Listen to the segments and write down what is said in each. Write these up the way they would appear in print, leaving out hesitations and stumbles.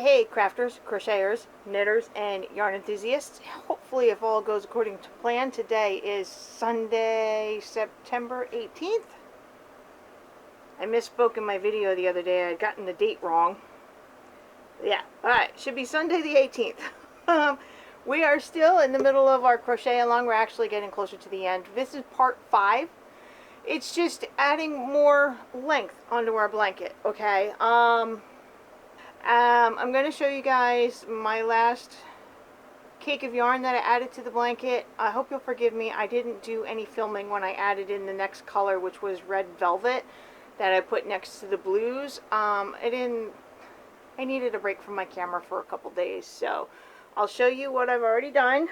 Hey crafters, crocheters, knitters, and yarn enthusiasts. Hopefully if all goes according to plan, today is Sunday, September 18th. I misspoke in my video the other day. I had gotten the date wrong. Yeah, alright, should be Sunday the 18th. We are still in the middle of our crochet along. We're actually getting closer to the end. This is part 5. It's just adding more length onto our blanket, okay? I'm going to show you guys my last cake of yarn that I added to the blanket. I hope you'll forgive me. I didn't do any filming when I added in the next color, which was red velvet, that I put next to the blues. I needed a break from my camera for a couple days, so I'll show you what I've already done,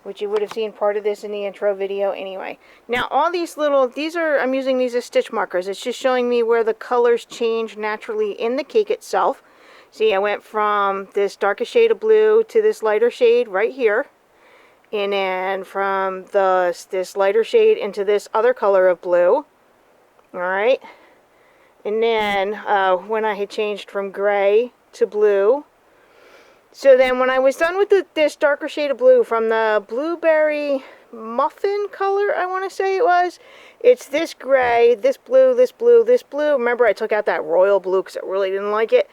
which you would have seen part of this in the intro video anyway. Now all these I'm using these as stitch markers. It's just showing me where the colors change naturally in the cake itself. See, I went from this darkest shade of blue to this lighter shade right here. And then from this lighter shade into this other color of blue. Alright. And then when I had changed from gray to blue. So then when I was done with this darker shade of blue, from the blueberry muffin color, I want to say it was, it's this gray, this blue, this blue, this blue. Remember I took out that royal blue because I really didn't like it.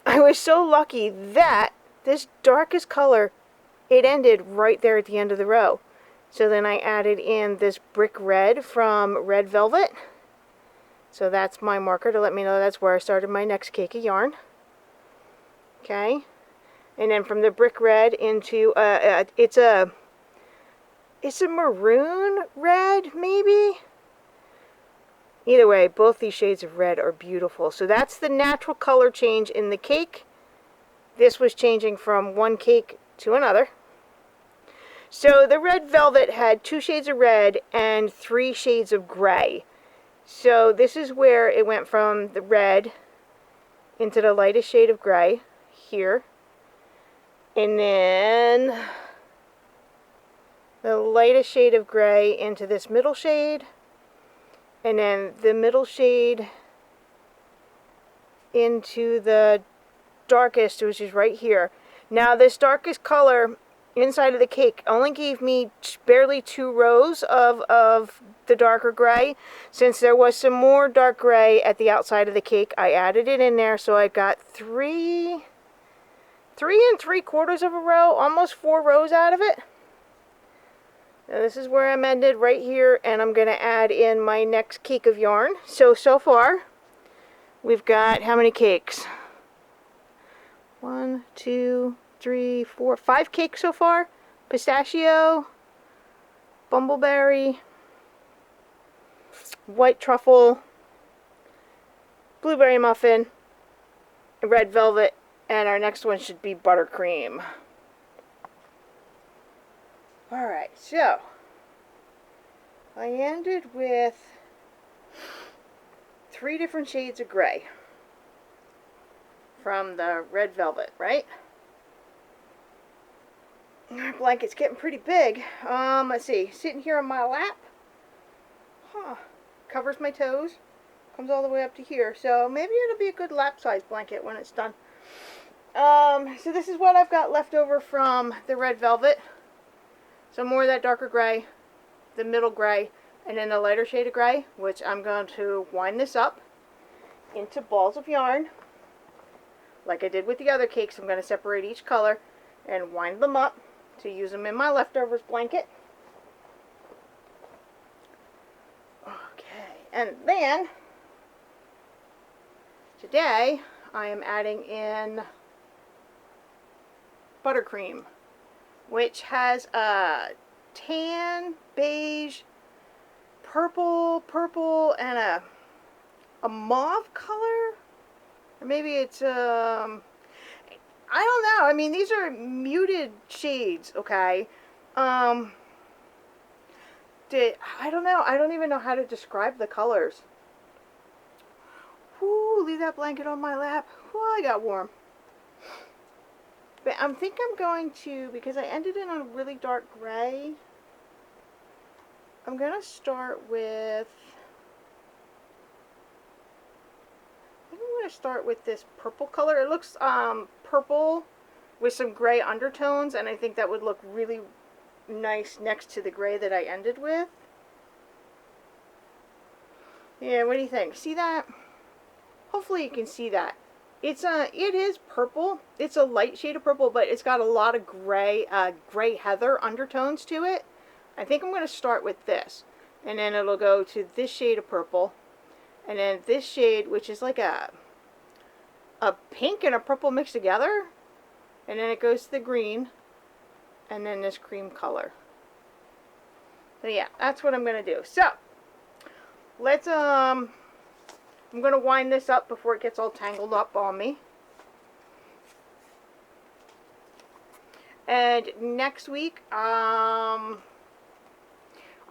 I was so lucky that this darkest color, it ended right there at the end of the row. So then I added in this brick red from Red Velvet. So that's my marker to let me know that's where I started my next cake of yarn. Okay. And then from the brick red into it's a maroon red, maybe. Either way, both these shades of red are beautiful. So that's the natural color change in the cake. This was changing from one cake to another. So the red velvet had 2 shades of red and 3 shades of gray. So this is where it went from the red into the lightest shade of gray here. And then the lightest shade of gray into this middle shade. And then the middle shade into the darkest, which is right here. Now this darkest color inside of the cake only gave me barely 2 rows of the darker gray. Since there was some more dark gray at the outside of the cake, I added it in there, so I got 3 3¾ of a row, almost 4 rows out of it. Now this is where I'm ended right here, and I'm going to add in my next cake of yarn. So far, we've got how many cakes? 1, 2, 3, 4, 5 cakes so far. Pistachio, bumbleberry, white truffle, blueberry muffin, red velvet, and our next one should be buttercream. Alright, so I ended with 3 different shades of gray from the red velvet, right? Our blanket's getting pretty big. Let's see, sitting here on my lap. Covers my toes. Comes all the way up to here. So maybe it'll be a good lap size blanket when it's done. So this is what I've got left over from the red velvet. Some more of that darker gray, the middle gray, and then the lighter shade of gray, which I'm going to wind this up into balls of yarn. Like I did with the other cakes, I'm going to separate each color and wind them up to use them in my leftovers blanket. Okay, and then today I am adding in buttercream, which has a tan, beige, purple, and a mauve color. Or maybe it's I don't know. I mean, these are muted shades, okay? I don't know. I don't even know how to describe the colors. Whoo, leave that blanket on my lap. Whoo, I got warm. But I think I'm going to, because I ended in a really dark gray, I'm going to start with, I think I'm going to start with this purple color. It looks purple with some gray undertones, and I think that would look really nice next to the gray that I ended with. Yeah, what do you think? See that? Hopefully you can see that. It is purple. It's a light shade of purple, but it's got a lot of gray heather undertones to it. I think I'm going to start with this, and then it'll go to this shade of purple, and then this shade, which is like a pink and a purple mixed together, and then it goes to the green, and then this cream color. So yeah, that's what I'm going to do. So let's I'm going to wind this up before it gets all tangled up on me. And next week, I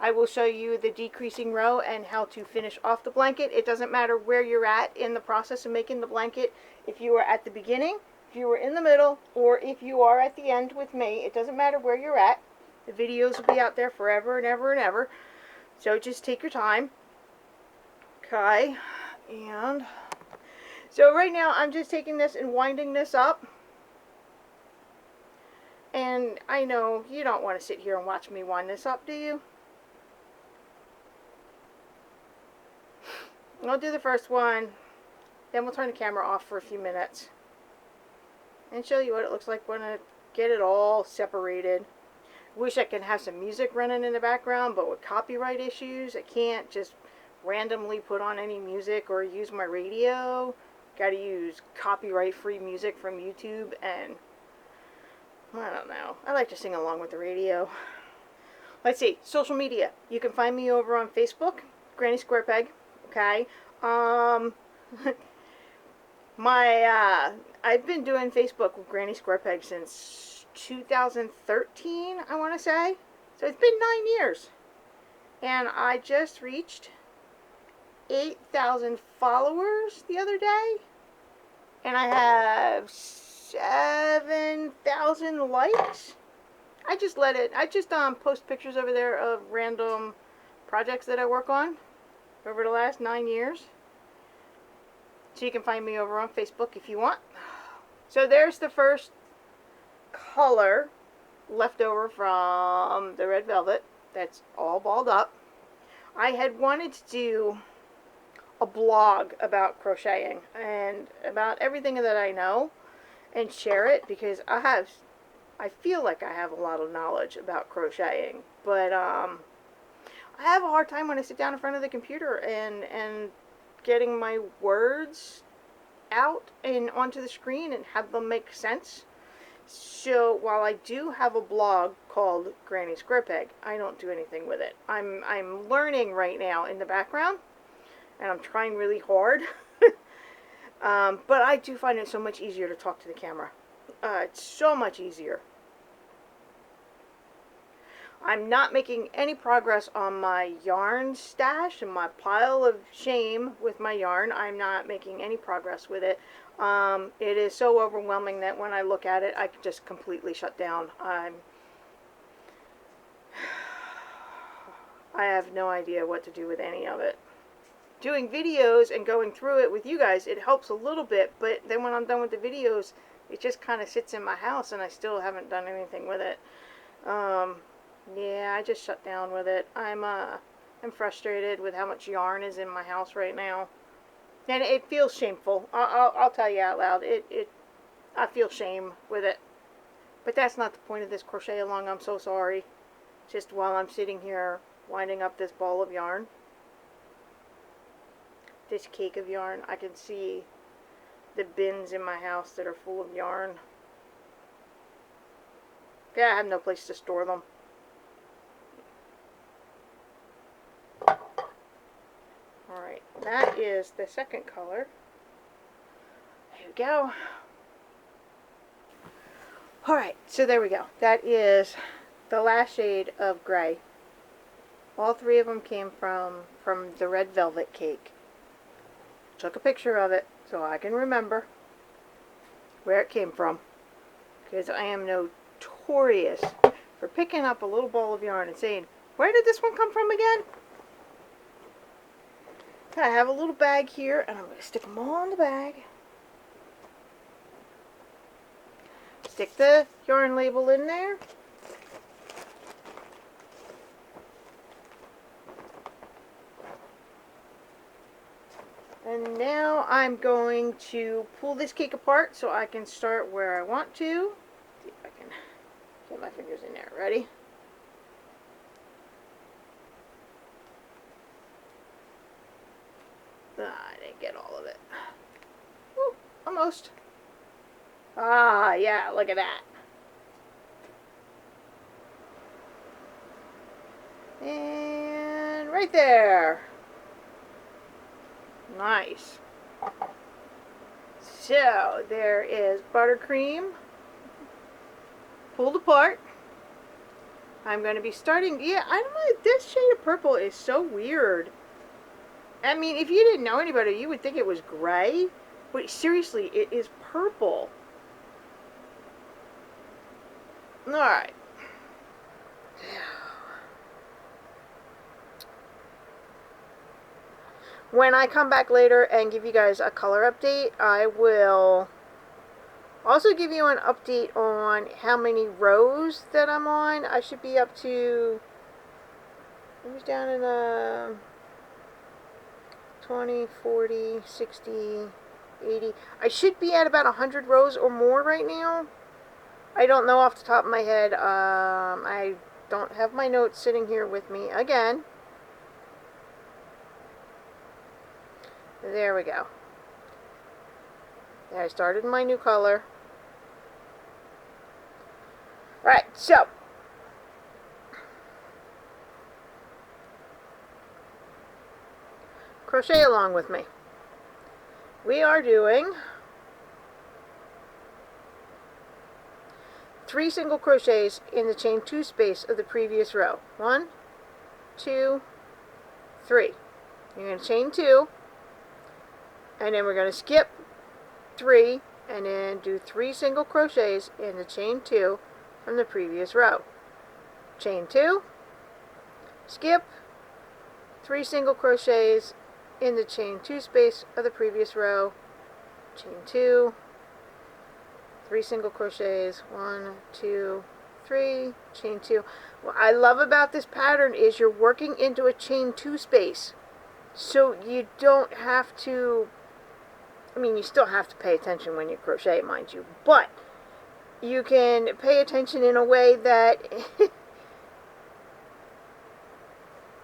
will show you the decreasing row and how to finish off the blanket. It doesn't matter where you're at in the process of making the blanket. If you are at the beginning, if you were in the middle, or if you are at the end with me, it doesn't matter where you're at. The videos will be out there forever and ever and ever. So just take your time. Okay. And so right now I'm just taking this and winding this up. And I know you don't want to sit here and watch me wind this up, do you? I'll do the first one, then we'll turn the camera off for a few minutes and show you what it looks like when I get it all separated. Wish I could have some music running in the background, but with copyright issues, I can't just randomly put on any music or use my radio. Gotta use copyright-free music from YouTube, and I don't know. I like to sing along with the radio. Let's see, social media. You can find me over on Facebook, Granny Square Peg. Okay. I've been doing Facebook with Granny Square Peg since 2013, I want to say. So it's been 9 years. And I just reached 8,000 followers the other day. And I have 7,000 likes. I just post pictures over there of random projects that I work on over the last 9 years. So you can find me over on Facebook if you want. So there's the first color left over from the red velvet that's all balled up. I had wanted to do a blog about crocheting and about everything that I know and share it, because I feel like I have a lot of knowledge about crocheting, but I have a hard time when I sit down in front of the computer and getting my words out and onto the screen and have them make sense. So while I do have a blog called Granny Square Peg, I don't do anything with it. I'm learning right now in the background, and I'm trying really hard. But I do find it so much easier to talk to the camera. It's so much easier. I'm not making any progress on my yarn stash and my pile of shame with my yarn. I'm not making any progress with it. It is so overwhelming that when I look at it, I can just completely shut down. I have no idea what to do with any of it. Doing videos and going through it with you guys, it helps a little bit, but then when I'm done with the videos, it just kind of sits in my house and I still haven't done anything with it. Yeah, I just shut down with it. I'm frustrated with how much yarn is in my house right now, and it feels shameful. I'll tell you out loud. I feel shame with it, but that's not the point of this crochet along. I'm so sorry. Just while I'm sitting here winding up this ball of yarn, this cake of yarn, I can see the bins in my house that are full of yarn. Yeah, I have no place to store them. Alright, that is the second color. There we go. Alright, so there we go. That is the last shade of gray. All three of them came from the red velvet cake. Took a picture of it so I can remember where it came from, because I am notorious for picking up a little ball of yarn and saying, where did this one come from again? I have a little bag here, and I'm going to stick them all in the bag. stick the yarn label in there. And now I'm going to pull this cake apart so I can start where I want to. See if I can get my fingers in there. Ready? I didn't get all of it. Ooh, almost. Ah, yeah, look at that. And right there. Nice. So there is buttercream pulled apart. I'm going to be starting, yeah, I don't know, this shade of purple is so weird. I mean, if you didn't know any better, you would think it was gray, but seriously, it is purple. Alright. When I come back later and give you guys a color update, I will also give you an update on how many rows that I'm on. I should be up to, I was down in the 20, 40, 60, 80. I should be at about 100 rows or more right now. I don't know off the top of my head. I don't have my notes sitting here with me again. There we go. There, I started my new color. Right, so crochet along with me. We are doing 3 single crochets in the chain 2 space of the previous row. 1, 2, 3. You're going to chain 2, and then we're going to skip 3, and then do 3 single crochets in the chain 2 from the previous row. Chain 2, skip 3 single crochets in the chain 2 space of the previous row. Chain 2, 3 single crochets, 1, 2, 3, chain 2. What I love about this pattern is you're working into a chain 2 space, so you don't have to, I mean, you still have to pay attention when you crochet, mind you, but you can pay attention in a way that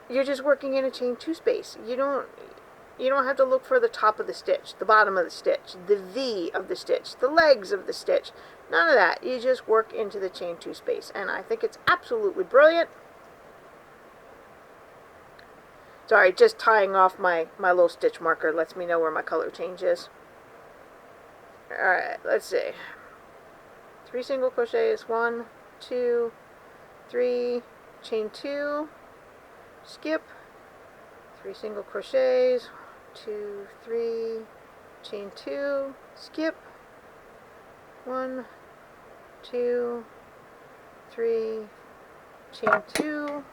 you're just working in a chain 2 space. You don't have to look for the top of the stitch, the bottom of the stitch, the V of the stitch, the legs of the stitch. None of that. You just work into the chain 2 space, and I think it's absolutely brilliant. Sorry, just tying off my little stitch marker lets me know where my color change is. Alright, let's see. 3 single crochets, 1, 2, 3, chain 2, skip, 3 single crochets, 2, 3, chain 2, skip, 1, 2, 3, chain 2,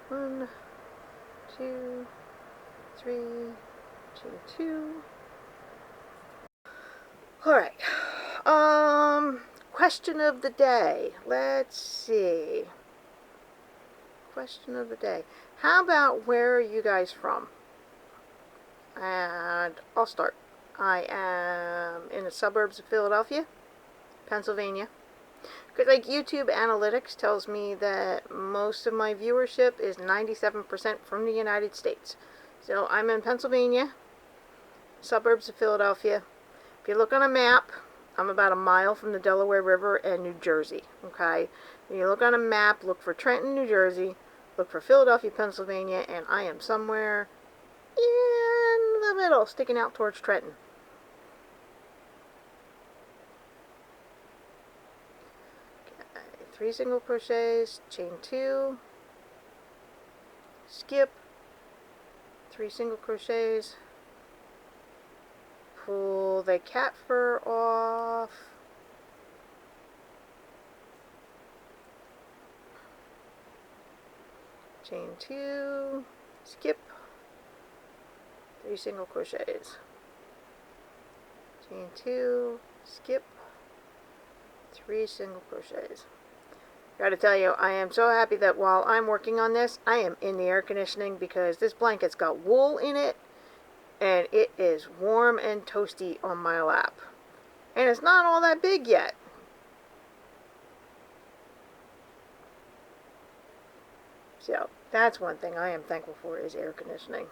1, 2, 3, chain 2. Alright, question of the day. Let's see. Question of the day. How about where are you guys from? And I'll start. I am in the suburbs of Philadelphia, Pennsylvania. Because like YouTube analytics tells me that most of my viewership is 97% from the United States. So I'm in Pennsylvania, suburbs of Philadelphia. If you look on a map, I'm about a mile from the Delaware River and New Jersey. Okay? When you look on a map, look for Trenton, New Jersey, look for Philadelphia, Pennsylvania, and I am somewhere in the middle, sticking out towards Trenton. Okay, 3 single crochets, chain 2, skip, 3 single crochets, pull the cat fur off, chain 2, skip, 3 single crochets. chain 2, skip, 3 single crochets. Gotta tell you, I am so happy that while I'm working on this, I am in the air conditioning because this blanket's got wool in it and it is warm and toasty on my lap. And it's not all that big yet. So that's one thing I am thankful for, is air conditioning.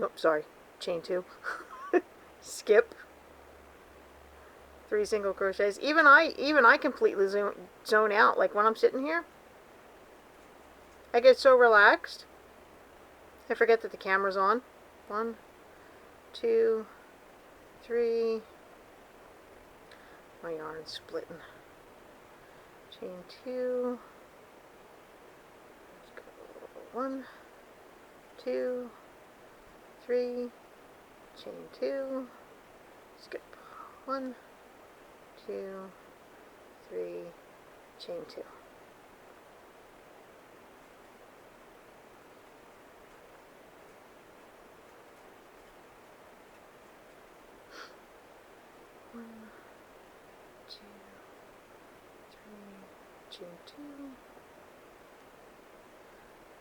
Oh, sorry. Chain 2. Skip. 3 single crochets. Even I completely zone out. Like when I'm sitting here, I get so relaxed. I forget that the camera's on. 1, 2, 3. My yarn's splitting. Chain 2. Let's go 1, 2, 3. Chain 2. Skip. 1, 2, 3. Chain 2. Chain 2,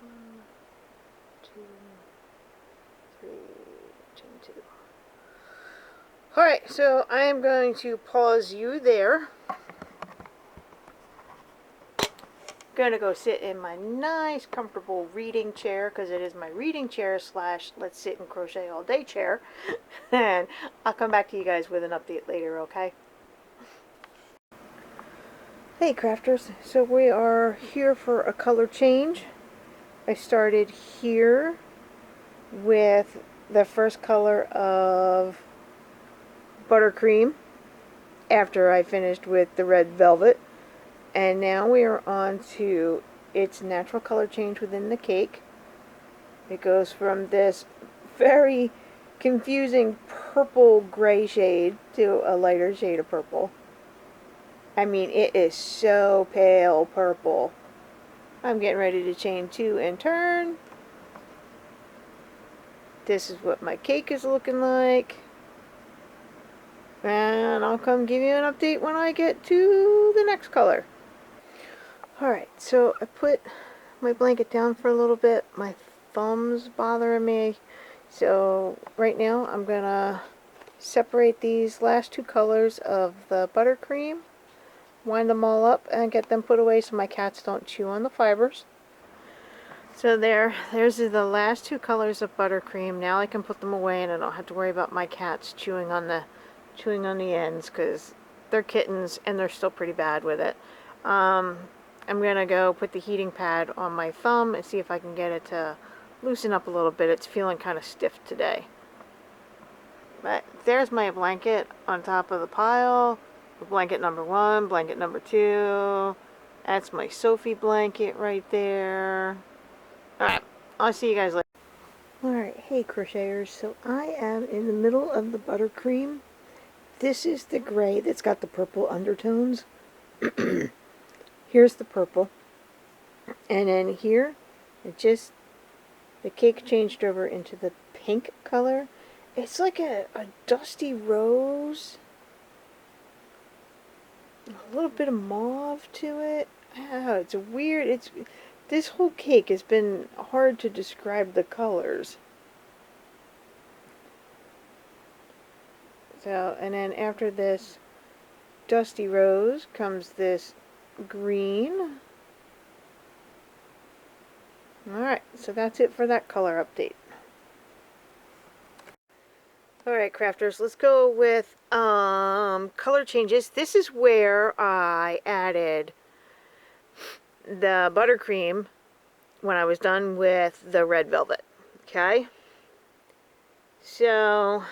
1, 2, 3, chain 2. Alright, so I am going to pause you there. Gonna go sit in my nice comfortable reading chair, because it is my reading chair / let's sit and crochet all day chair. And I'll come back to you guys with an update later, okay? Hey crafters, so we are here for a color change. I started here with the first color of buttercream after I finished with the red velvet, and now we are on to its natural color change within the cake. It goes from this very confusing purple gray shade to a lighter shade of purple. I mean, it is so pale purple. I'm getting ready to chain 2 and turn. This is what my cake is looking like. And I'll come give you an update when I get to the next color. Alright, so I put my blanket down for a little bit. My thumb's bothering me. So right now I'm going to separate these last 2 colors of the buttercream. Wind them all up and get them put away so my cats don't chew on the fibers. So there's the last 2 colors of buttercream. Now I can put them away and I don't have to worry about my cats chewing on the ends, because they're kittens and they're still pretty bad with it. I'm gonna go put the heating pad on my thumb and see if I can get it to loosen up a little bit. It's feeling kind of stiff today. But there's my blanket on top of the pile. Blanket number 1, blanket number 2. That's my Sophie blanket right there. Alright, I'll see you guys later. Alright, hey crocheters, so I am in the middle of the buttercream. This is the gray that's got the purple undertones. Here's the purple. And then here, the cake changed over into the pink color. It's like a dusty rose. A little bit of mauve to it. Oh, it's weird. This whole cake has been hard to describe the colors. So, and then after this dusty rose comes this green. Alright, so that's it for that color update. Alright crafters, let's go with color changes. This is where I added the buttercream when I was done with the red velvet. Okay? So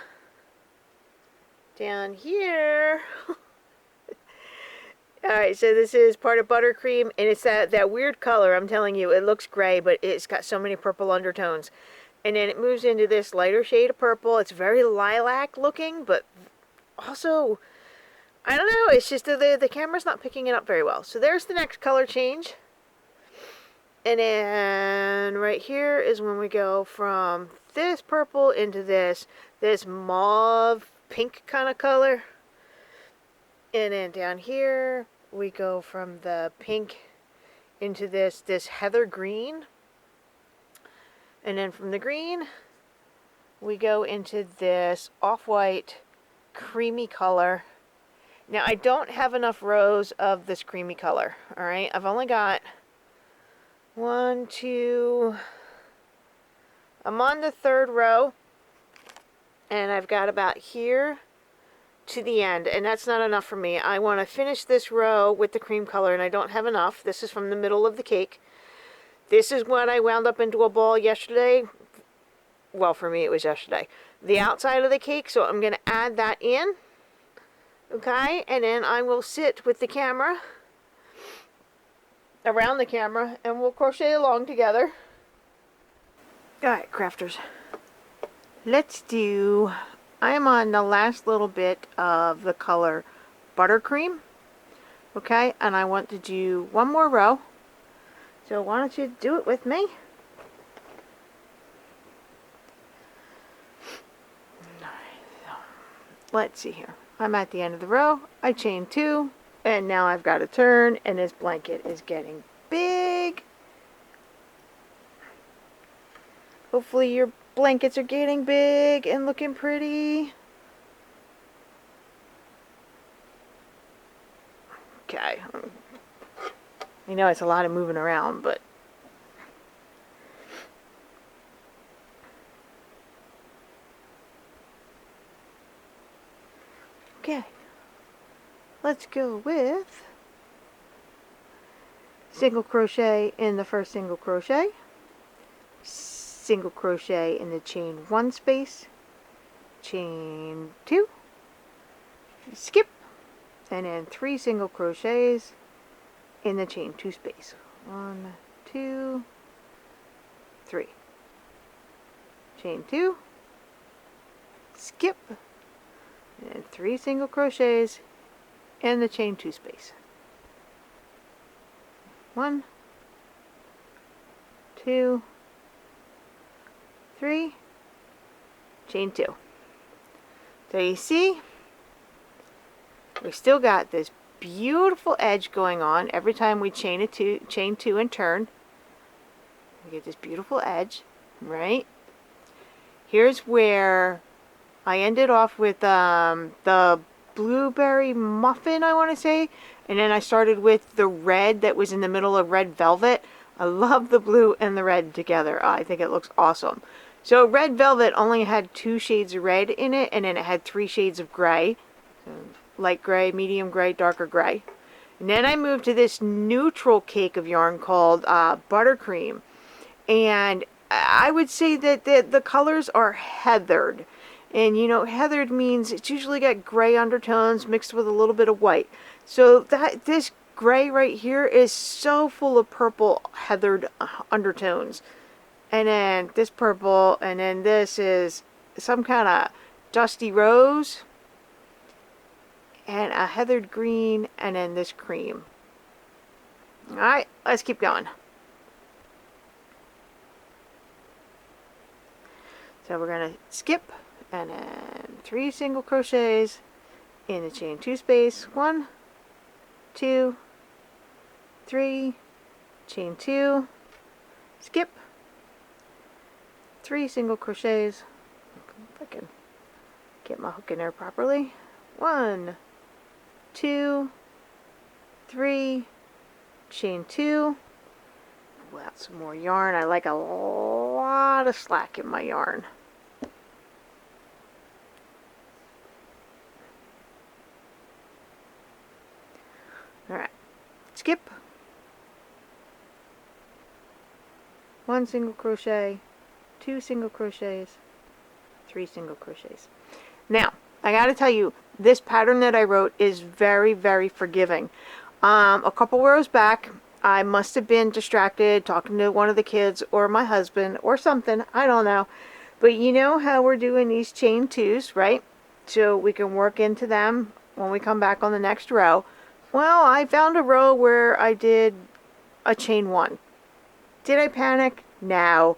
down here alright, so this is part of buttercream, and it's that weird color. I'm telling you, it looks gray, but it's got so many purple undertones. And then it moves into this lighter shade of purple. It's very lilac looking, but also I don't know, it's just the camera's not picking it up very well. So there's the next color change. And then right here is when we go from this purple into this mauve pink kind of color. And then down here we go from the pink into this heather green. And then from the green we go into this off-white creamy color. Now I don't have enough rows of this creamy color, all right? I've only got 1, 2, I'm on the 3rd row, and I've got about here to the end, and that's not enough for me. I want to finish this row with the cream color, and I don't have enough. This is from the middle of the cake. This is what I wound up into a ball yesterday. Well, for me it was yesterday. The outside of the cake, so I'm going to add that in. Okay, and then I will sit with the camera, around the camera, and we'll crochet along together. Alright, crafters. Let's do, I am on the last little bit of the color Buttercream. Okay, and I want to do one more row. So why don't you do it with me? Let's see here. I'm at the end of the row. I chain 2, and now I've got to turn, and this blanket is getting big. Hopefully your blankets are getting big and looking pretty. Okay. I know it's a lot of moving around, but okay. Let's go with single crochet in the first single crochet, single crochet in the chain 1 space, chain 2, skip, and then 3 single crochets in the chain 2 space. 1, 2, 3. Chain 2, skip, and 3 single crochets in the chain 2 space. 1, 2, 3, chain 2. So you see, we still got this beautiful edge going on every time we chain 2 and turn. We get this beautiful edge, right? Here's where I ended off with the blueberry muffin, I want to say, and then I started with the red that was in the middle of red velvet. I love the blue and the red together. I think it looks awesome. So red velvet only had 2 shades of red in it, and then it had 3 shades of gray. So light gray, medium gray, darker gray. And then I moved to this neutral cake of yarn called Buttercream. And I would say that the colors are heathered. And you know, heathered means it's usually got gray undertones mixed with a little bit of white. So this gray right here is so full of purple heathered undertones. And then this purple, and then this is some kind of dusty rose, and a heathered green, and then this cream. Alright, let's keep going. So we're going to skip, and then 3 single crochets in the chain 2 space. 1, 2, 3, chain 2, skip, 3 single crochets. If I can get my hook in there properly. 1, 2, 3, chain 2. Pull out some more yarn. I like a lot of slack in my yarn. Alright, skip, 1 single crochet, 2 single crochets, 3 single crochets. Now, I gotta tell you, this pattern that I wrote is very, very forgiving. A couple rows back, I must have been distracted talking to one of the kids or my husband or something, I don't know. But you know how we're doing these chain 2s, right? So we can work into them when we come back on the next row. Well, I found a row where I did a chain 1. Did I panic? No.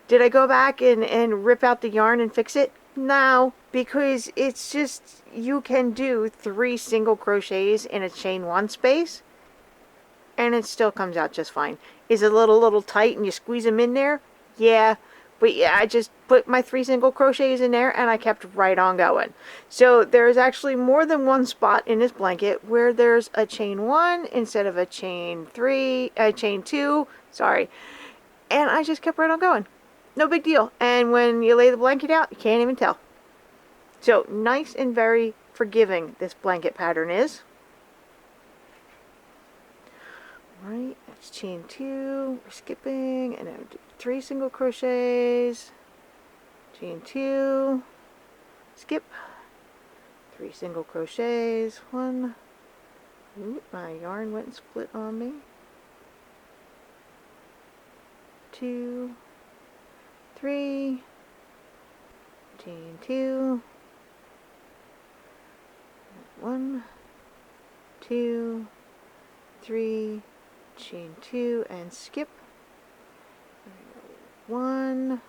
Did I go back and rip out the yarn and fix it? No, because it's just, you can do 3 single crochets in a chain 1 space and it still comes out just fine. Is it a little tight and you squeeze them in there? Yeah. But yeah, I just put my 3 single crochets in there and I kept right on going. So there's actually more than one spot in this blanket where there's a chain 1 instead of a chain 2, sorry. And I just kept right on going. No big deal. And when you lay the blanket out, you can't even tell. So nice and very forgiving this blanket pattern is. Right, that's chain 2, we're skipping, and then do 3 single crochets, chain 2, skip, 3 single crochets, 1, ooh, my yarn went and split on me, 2, 3, chain 2, 1, 2, 3, chain 2 and skip. 1,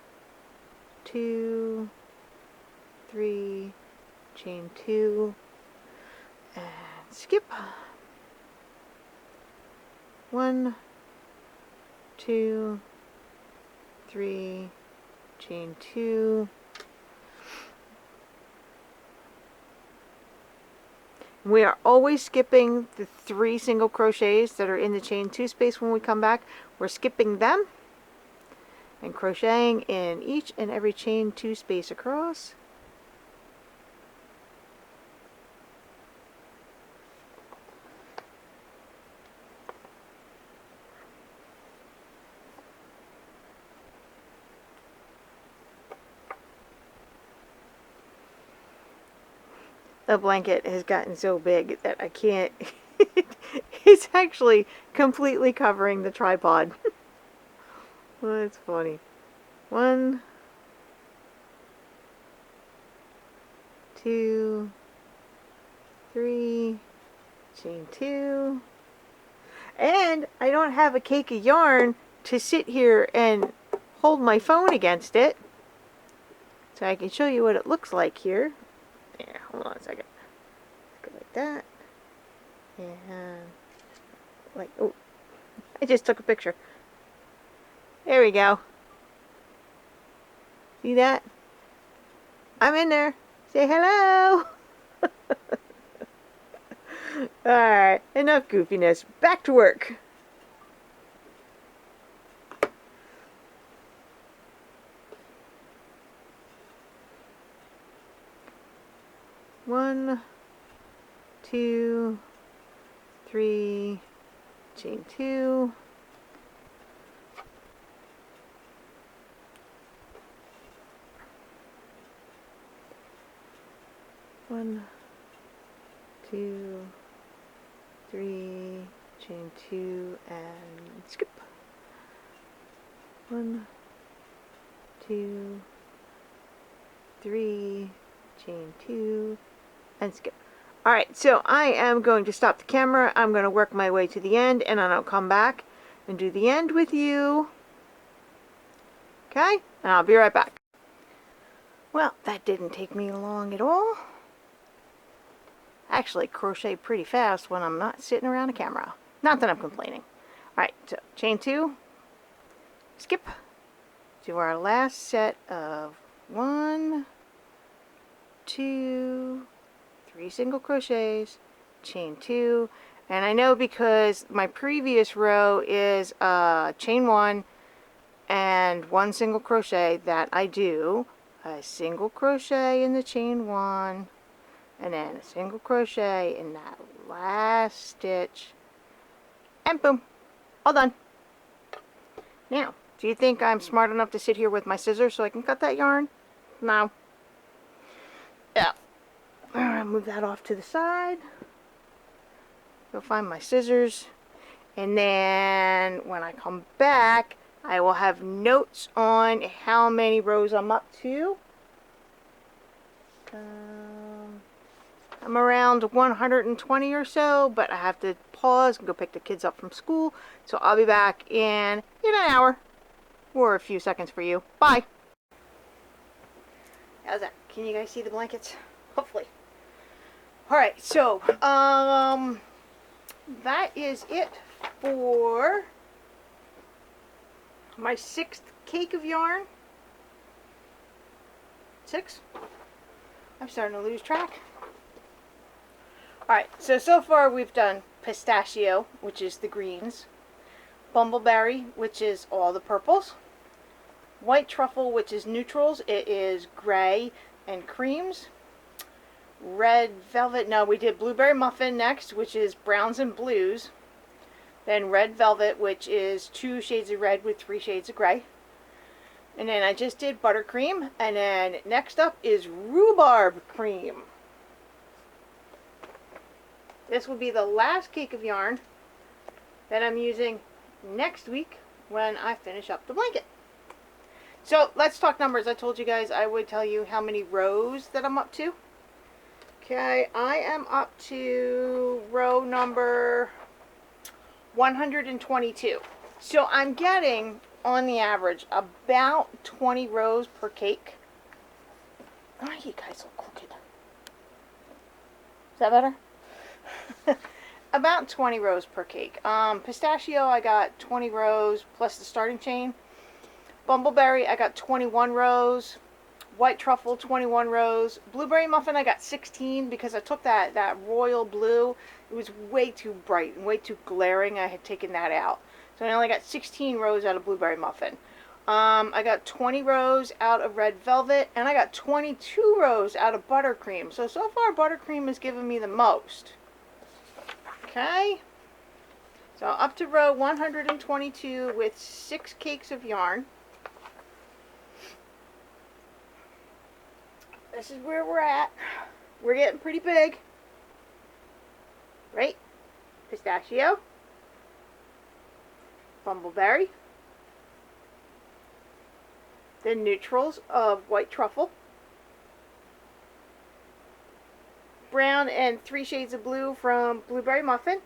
2, 3, chain 2 and skip. 1, 2, 3, chain 2. We are always skipping the 3 single crochets that are in the chain 2 space when we come back. We're skipping them and crocheting in each and every chain 2 space across. The blanket has gotten so big that I can't, it's actually completely covering the tripod. Well, that's funny. 1, 2, 3, chain 2. And I don't have a cake of yarn to sit here and hold my phone against it. So I can show you what it looks like here. There, hold on a second. Go like that. And like, oh, I just took a picture. There we go. See that? I'm in there. Say hello. Alright, enough goofiness. Back to work. One, 2, 3, chain 2. 1, 2, 3, chain 2 and skip. 1, 2, 3, chain 2 and skip. Alright, so I am going to stop the camera. I'm going to work my way to the end and then I'll come back and do the end with you. Okay? And I'll be right back. Well, that didn't take me long at all. Actually crochet pretty fast when I'm not sitting around a camera. Not that I'm complaining. Alright, so chain 2, skip to our last set of 1, 2, 3 single crochets, chain 2, and I know because my previous row is chain 1 and 1 single crochet that I do a single crochet in the chain 1 and then a single crochet in that last stitch and boom, all done. Now, do you think I'm smart enough to sit here with my scissors so I can cut that yarn? No. Yeah. Alright, move that off to the side. Go find my scissors. And then when I come back, I will have notes on how many rows I'm up to. I'm around 120 or so, but I have to pause and go pick the kids up from school. So I'll be back in an hour or a few seconds for you. Bye. How's that? Can you guys see the blankets? Hopefully. Alright, so that is it for my 6th cake of yarn. 6? I'm starting to lose track. Alright, so far we've done pistachio, which is the greens, bumbleberry, which is all the purples, white truffle, which is neutrals, it is gray and creams, red velvet, no, we did blueberry muffin next, which is browns and blues, then red velvet, which is 2 shades of red with 3 shades of gray, and then I just did buttercream, and then next up is rhubarb cream. This will be the last cake of yarn that I'm using next week when I finish up the blanket. So let's talk numbers. I told you guys I would tell you how many rows that I'm up to. Okay, I am up to row number 122. So I'm getting, on the average, about 20 rows per cake. Oh, you guys look crooked. Is that better? About 20 rows per cake. Pistachio, I got 20 rows plus the starting chain. Bumbleberry, I got 21 rows. White truffle, 21 rows. Blueberry muffin, I got 16 because I took that royal blue. It was way too bright and way too glaring. I had taken that out. So I only got 16 rows out of blueberry muffin. I got 20 rows out of red velvet, and I got 22 rows out of buttercream. So far buttercream has given me the most. Okay, so up to row 122 with 6 cakes of yarn. This is where we're at. We're getting pretty big, right? Pistachio, bumbleberry, the neutrals of white truffle, brown and 3 shades of blue from blueberry muffin,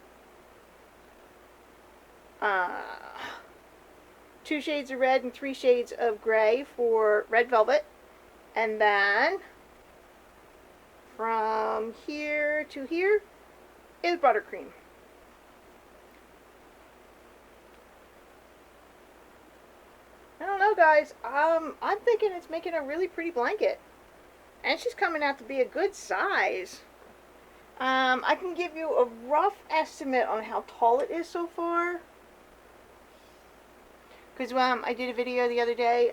2 shades of red and 3 shades of gray for red velvet, and then from here to here is buttercream. I don't know, guys. I'm thinking it's making a really pretty blanket, and she's coming out to be a good size. I can give you a rough estimate on how tall it is so far. Because I did a video the other day,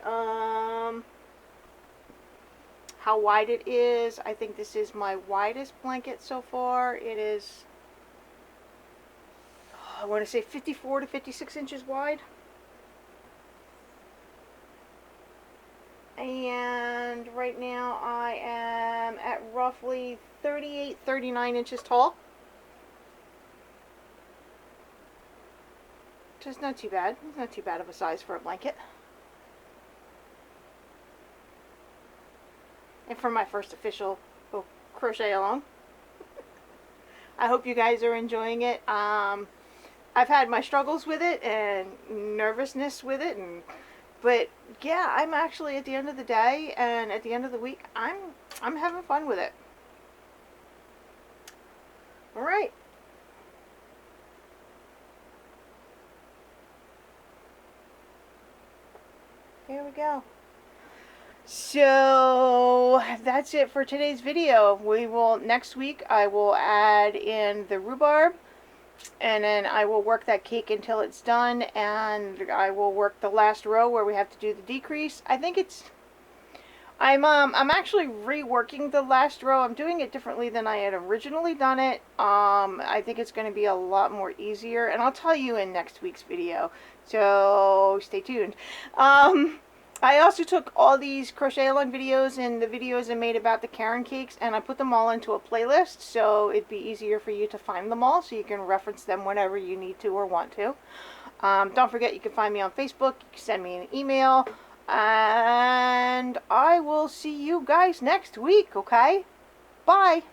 how wide it is. I think this is my widest blanket so far. It is, I want to say 54 to 56 inches wide. And right now I am at roughly 38, 39 inches tall. Just not too bad. It's not too bad of a size for a blanket. And for my first official crochet along. I hope you guys are enjoying it. I've had my struggles with it and nervousness with it, but yeah, I'm actually at the end of the day and at the end of the week, I'm having fun with it. All right. Here we go. So that's it for today's video. Next week I will add in the rhubarb, and then I will work that cake until it's done, and I will work the last row where we have to do the decrease. I think I'm actually reworking the last row. I'm doing it differently than I had originally done it. I think it's going to be a lot more easier, and I'll tell you in next week's video. So stay tuned. I also took all these crochet along videos and the videos I made about the Caron cakes, and I put them all into a playlist, so it'd be easier for you to find them all, so you can reference them whenever you need to or want to. Don't forget, you can find me on Facebook. You can send me an email, and I will see you guys next week, okay? Bye!